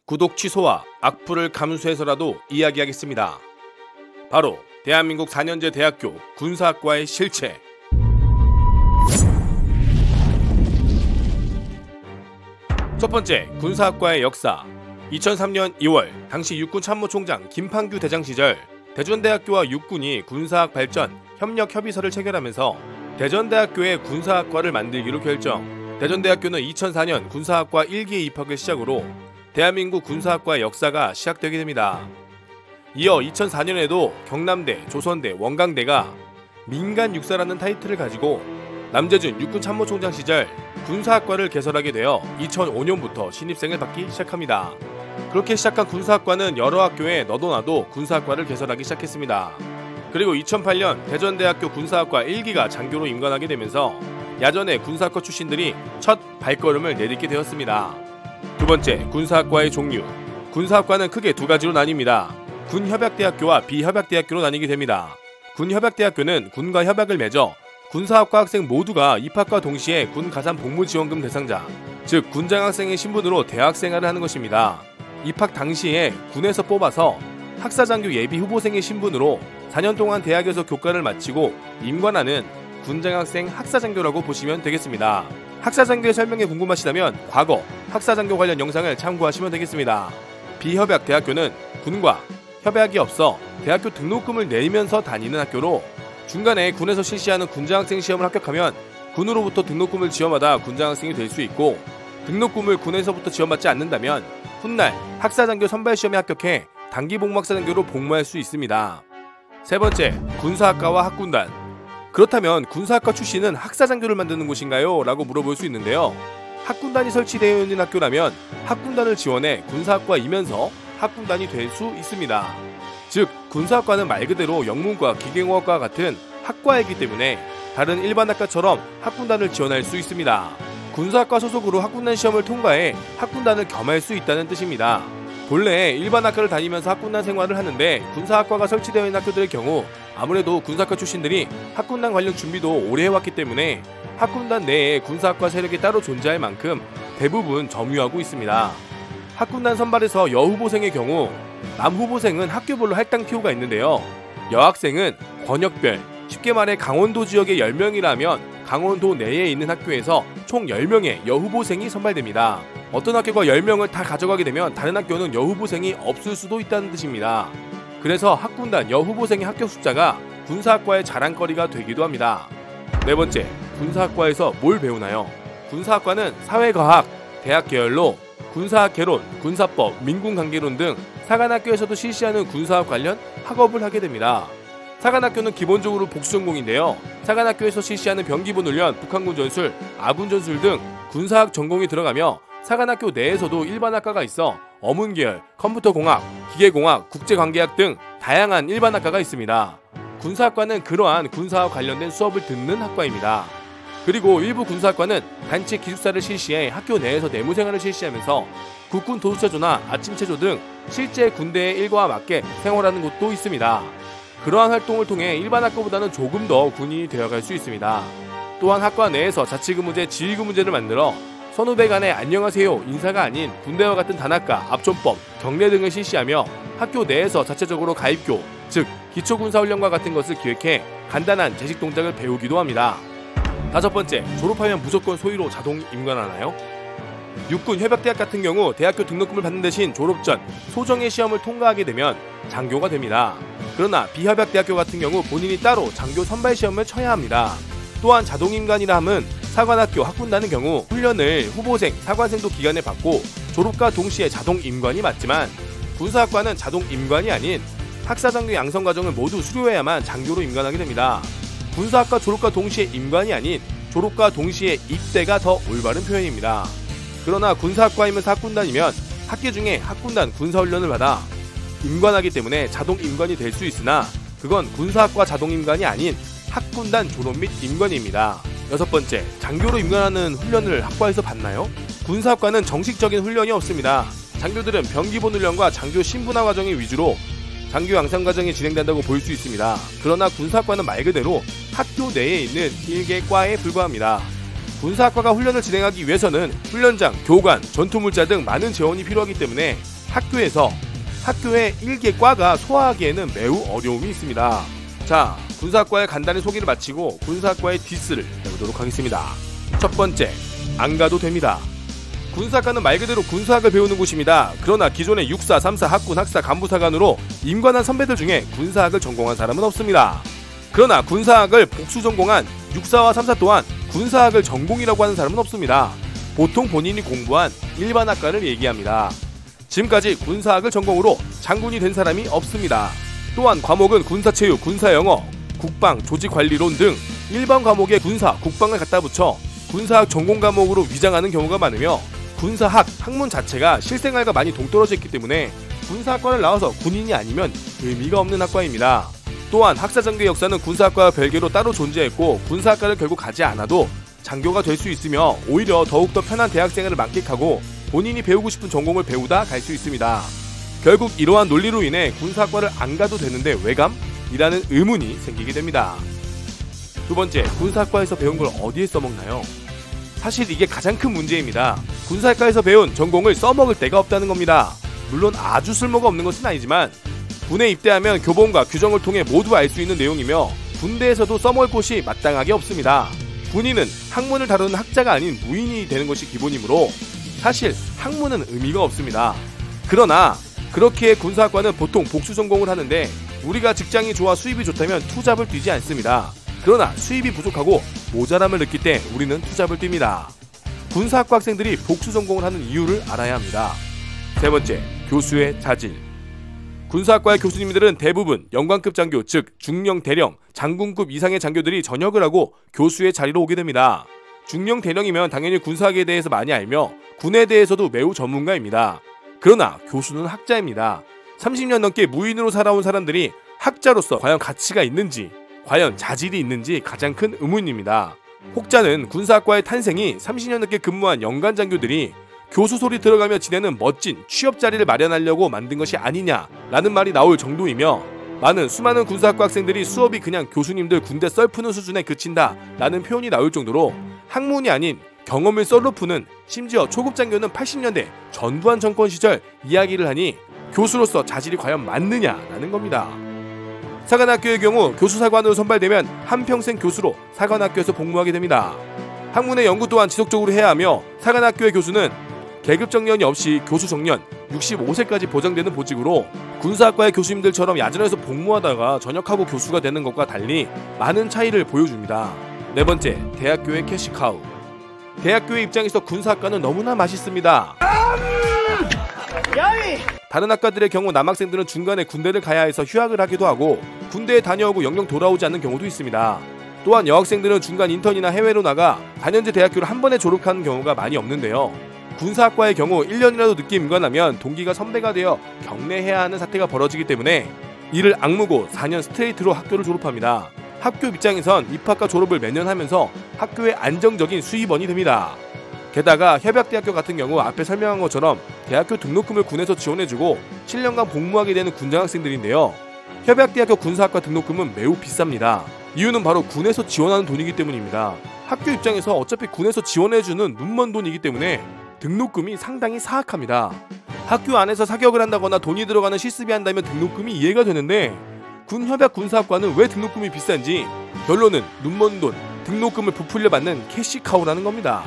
구독 취소와 악플을 감수해서라도 이야기하겠습니다. 바로 대한민국 4년제 대학교 군사학과의 실체. 첫 번째, 군사학과의 역사. 2003년 2월 당시 육군참모총장 김판규 대장 시절 대전대학교와 육군이 군사학 발전 협력 협의서를 체결하면서 대전대학교의 군사학과를 만들기로 결정. 대전대학교는 2004년 군사학과 1기의 입학을 시작으로 대한민국 군사학과의 역사가 시작되게 됩니다. 이어 2004년에도 경남대, 조선대, 원광대가 민간 육사라는 타이틀을 가지고 남재준 육군참모총장 시절 군사학과를 개설하게 되어 2005년부터 신입생을 받기 시작합니다. 그렇게 시작한 군사학과는 여러 학교에 너도나도 군사학과를 개설하기 시작했습니다. 그리고 2008년 대전대학교 군사학과 1기가 장교로 임관하게 되면서 야전의 군사학과 출신들이 첫 발걸음을 내딛게 되었습니다. 두 번째, 군사학과의 종류. 군사학과는 크게 두 가지로 나뉩니다. 군협약대학교와 비협약대학교로 나뉘게 됩니다. 군협약대학교는 군과 협약을 맺어 군사학과 학생 모두가 입학과 동시에 군 가산 복무지원금 대상자, 즉 군장학생의 신분으로 대학생활을 하는 것입니다. 입학 당시에 군에서 뽑아서 학사장교 예비 후보생의 신분으로 4년 동안 대학에서 교과를 마치고 임관하는 군장학생 학사장교라고 보시면 되겠습니다. 학사장교의 설명이 궁금하시다면 과거 학사장교 관련 영상을 참고하시면 되겠습니다. 비협약대학교는 군과 협약이 없어 대학교 등록금을 내면서 다니는 학교로 중간에 군에서 실시하는 군장학생 시험을 합격하면 군으로부터 등록금을 지원받아 군장학생이 될 수 있고, 등록금을 군에서부터 지원받지 않는다면 훗날 학사장교 선발시험에 합격해 단기복무학사장교로 복무할 수 있습니다. 세 번째, 군사학과와 학군단. 그렇다면 군사학과 출신은 학사장교를 만드는 곳인가요? 라고 물어볼 수 있는데요. 학군단이 설치되어 있는 학교라면 학군단을 지원해 군사학과이면서 학군단이 될 수 있습니다. 즉 군사학과는 말 그대로 영문과 기계공학과 같은 학과이기 때문에 다른 일반 학과처럼 학군단을 지원할 수 있습니다. 군사학과 소속으로 학군단 시험을 통과해 학군단을 겸할 수 있다는 뜻입니다. 본래 일반 학과를 다니면서 학군단 생활을 하는데 군사학과가 설치되어 있는 학교들의 경우 아무래도 군사학과 출신들이 학군단 관련 준비도 오래 해왔기 때문에 학군단 내에 군사학과 세력이 따로 존재할 만큼 대부분 점유하고 있습니다. 학군단 선발에서 여후보생의 경우 남후보생은 학교별로 할당 티오가 있는데요. 여학생은 권역별, 쉽게 말해 강원도 지역의 10명이라면 강원도 내에 있는 학교에서 총 10명의 여후보생이 선발됩니다. 어떤 학교가 10명을 다 가져가게 되면 다른 학교는 여후보생이 없을 수도 있다는 뜻입니다. 그래서 학군단 여후보생의 합격 숫자가 군사학과의 자랑거리가 되기도 합니다. 네 번째, 군사학과에서 뭘 배우나요? 군사학과는 사회과학, 대학 계열로 군사학 개론, 군사법, 민군관계론 등 사관학교에서도 실시하는 군사학 관련 학업을 하게 됩니다. 사관학교는 기본적으로 복수전공인데요. 사관학교에서 실시하는 병기본 훈련, 북한군 전술, 아군 전술 등 군사학 전공이 들어가며 사관학교 내에서도 일반 학과가 있어 어문계열, 컴퓨터공학, 기계공학, 국제관계학 등 다양한 일반 학과가 있습니다. 군사학과는 그러한 군사와 관련된 수업을 듣는 학과입니다. 그리고 일부 군사학과는 단체 기숙사를 실시해 학교 내에서 내무생활을 실시하면서 국군 도수체조나 아침체조 등 실제 군대의 일과와 맞게 생활하는 곳도 있습니다. 그러한 활동을 통해 일반 학과보다는 조금 더 군인이 되어갈 수 있습니다. 또한 학과 내에서 자치근무제, 지휘근무제를 만들어 선후배 간의 안녕하세요 인사가 아닌 군대와 같은 단학과, 압촌법, 경례 등을 실시하며 학교 내에서 자체적으로 가입교, 즉 기초군사훈련과 같은 것을 기획해 간단한 제식 동작을 배우기도 합니다. 다섯 번째, 졸업하면 무조건 소위로 자동 임관하나요? 육군 협약대학 같은 경우 대학교 등록금을 받는 대신 졸업 전 소정의 시험을 통과하게 되면 장교가 됩니다. 그러나 비협약대학교 같은 경우 본인이 따로 장교 선발 시험을 쳐야 합니다. 또한 자동 임관이라 함은 사관학교, 학군단의 경우 훈련을 후보생, 사관생도 기간에 받고 졸업과 동시에 자동 임관이 맞지만 군사학과는 자동 임관이 아닌 학사장교 양성 과정을 모두 수료해야만 장교로 임관하게 됩니다. 군사학과 졸업과 동시에 임관이 아닌 졸업과 동시에 입대가 더 올바른 표현입니다. 그러나 군사학과이면서 학군단이면 학기 중에 학군단 군사훈련을 받아 임관하기 때문에 자동 임관이 될 수 있으나 그건 군사학과 자동 임관이 아닌 학군단 졸업 및 임관입니다. 여섯 번째, 장교로 임관하는 훈련을 학과에서 받나요? 군사학과는 정식적인 훈련이 없습니다. 장교들은 병기본 훈련과 장교 신분화 과정이 위주로 장교 양성 과정이 진행된다고 볼 수 있습니다. 그러나 군사학과는 말 그대로 학교 내에 있는 일개 과에 불과합니다. 군사학과가 훈련을 진행하기 위해서는 훈련장, 교관, 전투물자 등 많은 재원이 필요하기 때문에 학교의 1개 과가 소화하기에는 매우 어려움이 있습니다. 자, 군사학과의 간단히 소개를 마치고 군사학과의 디스를 해보도록 하겠습니다. 첫 번째, 안 가도 됩니다. 군사학과는 말 그대로 군사학을 배우는 곳입니다. 그러나 기존의 육사, 삼사, 학군, 학사, 간부사관으로 임관한 선배들 중에 군사학을 전공한 사람은 없습니다. 그러나 군사학을 복수 전공한 육사와 삼사 또한 군사학을 전공이라고 하는 사람은 없습니다. 보통 본인이 공부한 일반 학과를 얘기합니다. 지금까지 군사학을 전공으로 장군이 된 사람이 없습니다. 또한 과목은 군사체육, 군사영어, 국방, 조직관리론 등 일반 과목에 군사, 국방을 갖다 붙여 군사학 전공 과목으로 위장하는 경우가 많으며 군사학 학문 자체가 실생활과 많이 동떨어져 있기 때문에 군사학과를 나와서 군인이 아니면 의미가 없는 학과입니다. 또한 학사장교 역사는 군사학과와 별개로 따로 존재했고 군사학과를 결국 가지 않아도 장교가 될 수 있으며 오히려 더욱더 편한 대학생활을 만끽하고 본인이 배우고 싶은 전공을 배우다 갈 수 있습니다. 결국 이러한 논리로 인해 군사학과를 안 가도 되는데 왜 감? 이라는 의문이 생기게 됩니다. 두 번째, 군사학과에서 배운 걸 어디에 써먹나요? 사실 이게 가장 큰 문제입니다. 군사학과에서 배운 전공을 써먹을 데가 없다는 겁니다. 물론 아주 쓸모가 없는 것은 아니지만 군에 입대하면 교본과 규정을 통해 모두 알 수 있는 내용이며 군대에서도 써먹을 곳이 마땅하게 없습니다. 군인은 학문을 다루는 학자가 아닌 무인이 되는 것이 기본이므로 사실 학문은 의미가 없습니다. 그러나 그렇게 군사학과는 보통 복수 전공을 하는데 우리가 직장이 좋아 수입이 좋다면 투잡을 뛰지 않습니다. 그러나 수입이 부족하고 모자람을 느낄 때 우리는 투잡을 뜁니다. 군사학과 학생들이 복수 전공을 하는 이유를 알아야 합니다. 세 번째, 교수의 자질. 군사학과의 교수님들은 대부분 영관급 장교, 즉 중령 대령, 장군급 이상의 장교들이 전역을 하고 교수의 자리로 오게 됩니다. 중령 대령이면 당연히 군사학에 대해서 많이 알며 군에 대해서도 매우 전문가입니다. 그러나 교수는 학자입니다. 30년 넘게 무인으로 살아온 사람들이 학자로서 과연 가치가 있는지, 과연 자질이 있는지 가장 큰 의문입니다. 혹자는 군사학과의 탄생이 30년 넘게 근무한 영관 장교들이 교수 소리 들어가며 지내는 멋진 취업 자리를 마련하려고 만든 것이 아니냐라는 말이 나올 정도이며 수많은 군사학과 학생들이 수업이 그냥 교수님들 군대 썰 푸는 수준에 그친다라는 표현이 나올 정도로 학문이 아닌 경험을 썰로 푸는, 심지어 초급 장교는 80년대 전두환 정권 시절 이야기를 하니 교수로서 자질이 과연 맞느냐라는 겁니다. 사관학교의 경우 교수사관으로 선발되면 한평생 교수로 사관학교에서 복무하게 됩니다. 학문의 연구 또한 지속적으로 해야 하며 사관학교의 교수는 계급 정년이 없이 교수 정년 65세까지 보장되는 보직으로 군사학과의 교수님들처럼 야전에서 복무하다가 전역하고 교수가 되는 것과 달리 많은 차이를 보여줍니다. 네 번째, 대학교의 캐시카우. 대학교의 입장에서 군사학과는 너무나 맛있습니다. 다른 학과들의 경우 남학생들은 중간에 군대를 가야 해서 휴학을 하기도 하고 군대에 다녀오고 영영 돌아오지 않는 경우도 있습니다. 또한 여학생들은 중간 인턴이나 해외로 나가 단연제 대학교를 한 번에 졸업하는 경우가 많이 없는데요. 군사학과의 경우 1년이라도 늦게 임관하면 동기가 선배가 되어 경례해야 하는 사태가 벌어지기 때문에 이를 악무고 4년 스트레이트로 학교를 졸업합니다. 학교 입장에선 입학과 졸업을 매년 하면서 학교의 안정적인 수입원이 됩니다. 게다가 협약대학교 같은 경우 앞에 설명한 것처럼 대학교 등록금을 군에서 지원해주고 7년간 복무하게 되는 군장학생들인데요. 협약대학교 군사학과 등록금은 매우 비쌉니다. 이유는 바로 군에서 지원하는 돈이기 때문입니다. 학교 입장에서 어차피 군에서 지원해주는 눈먼 돈이기 때문에 등록금이 상당히 사악합니다. 학교 안에서 사격을 한다거나 돈이 들어가는 실습이 한다면 등록금이 이해가 되는데 군협약 군사학과는 왜 등록금이 비싼지 결론은 눈먼 돈, 등록금을 부풀려 받는 캐시카우라는 겁니다.